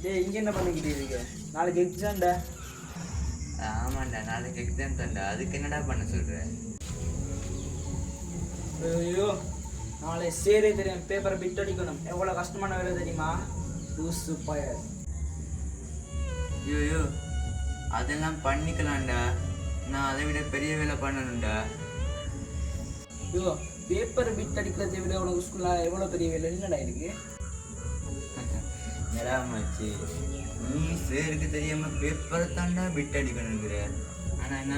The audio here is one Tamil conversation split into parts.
டேய் இங்கே என்ன பண்ணிக்கிட்டு இருக்க? நாளைக்கு எக்ஸாம்டா. ஆமாண்டா, நாளைக்கு எக்ஸாம் தான்டா. அதுக்கு என்னடா பண்ண சொல்ற? ஐயோ நாளை சேரே தெரியும், பேப்பரை பிட் அடிக்கணும். எவ்வளோ கஷ்டமான வேலை தெரியுமா? லூசு பயர். ஐயோ அதெல்லாம் பண்ணிக்கலாம்டா. நான் அதை விட பெரிய வேலை பண்ணணும்டா. ஐயோ பேப்பரை பிட் அடிக்கிறதை விட உனக்கு ஸ்கூலில் எவ்வளோ பெரிய வேலை என்னடா இருக்கு? என்னடா மச்சி, நீ சேருக்கு தெரியாம பேப்பரை தாண்டா பிட் அடிக்கணுங்கிற. ஆனா என்ன,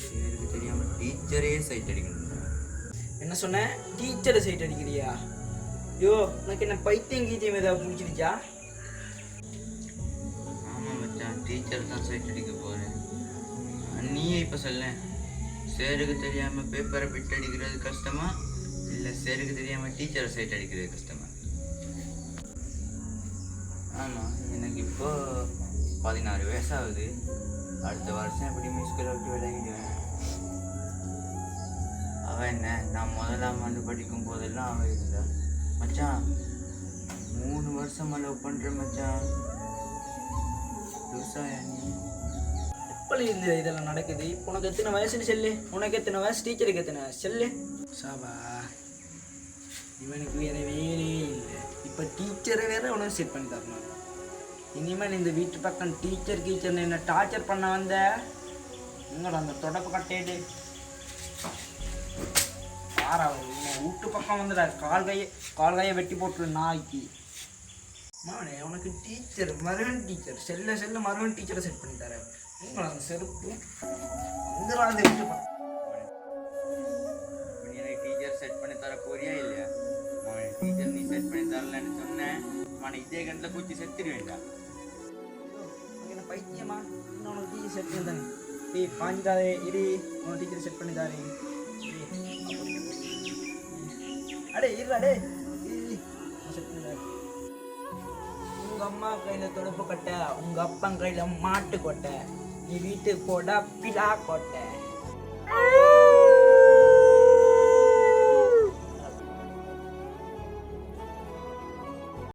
சேருக்கு தெரியாம டீச்சரே சைட் அடிக்கணுங்கிற. என்ன சொன்ன? டீச்சரை சைட் அடிக்கிறியா? ஐயோ உனக்கு என்ன பைத்தியம் கீத்தியம் ஏதாவது பிடிச்சிருச்சா? ஆமா மச்சான், டீச்சர் தான் சைட் அடிக்க போறேன். நீயே இப்ப சொல்ல, சேருக்கு தெரியாம பேப்பரை பிட் அடிக்கிறது கஷ்டமா இல்லை சேருக்கு தெரியாம டீச்சரை சைட் அடிக்கிறது கஷ்டமா? ஆமாம், எனக்கு இப்போ 16 வயசாகுது. அடுத்த வருஷம் எப்படி மிஸ்கில் விட்டு விலகிடுவேன். அவன் என்ன, நான் முதலாம் ஆண்டு படிக்கும் போதெல்லாம் அவன் இருந்தா. மச்சான் 3 வருஷம் லவ் பண்ணுற மச்சான். லூசாயா நீ? எப்படி இந்த இதெல்லாம் நடக்குது? உனக்கு எத்தனை வயசுன்னு சொல்லு. உனக்கு எத்தனை வயசு, டீச்சருக்கு எத்தனை வயசு சொல்லு. சாபா, இவனுக்கு வேற வேலையே இல்லை. இப்போ டீச்சரை வேற உனக்கு செட் பண்ணி தரணும். இனிமேல் இந்த வீட்டு பக்கம் டீச்சர் கீச்சர்னு என்ன டார்ச்சர் பண்ண வந்த உங்களோட அந்த தொடப்பு கட்டேடு பாரா வீட்டு பக்கம் வந்துடா. கால் கையை வெட்டி போட்டு நாய்க்கு. மானே உனக்கு டீச்சர் மருகன் டீச்சர் செல்ல மருகன் டீச்சரை செட் பண்ணி தரேன். உங்களை அந்த செருப்பு வந்துடாது விட்டு எனக்கு டீச்சர் செட் பண்ணி தர போறியா இல்லையா? டீச்சர் நீ செட் பண்ணி தரலன்னு சொன்னேன். இதே கண்டில் பூச்சி செத்துடு வேண்டாம். என்ன பைத்தியமா? இன்னும் உனக்கு டீச்சர் செட் பண்ணி தானே. டேய் பாஞ்சிடாதே இரு, உனக்கு டீச்சர் செட் பண்ணி தாரே. அடே இருடா டே, செட் பண்ணி தாரே. உங்கள் அம்மா கையில் தொடப்பு கொட்டை, உங்கள் அப்பா கையில் மாட்டு கொட்டை, நீ வீட்டுக்கு போடா பிலா கொட்டை.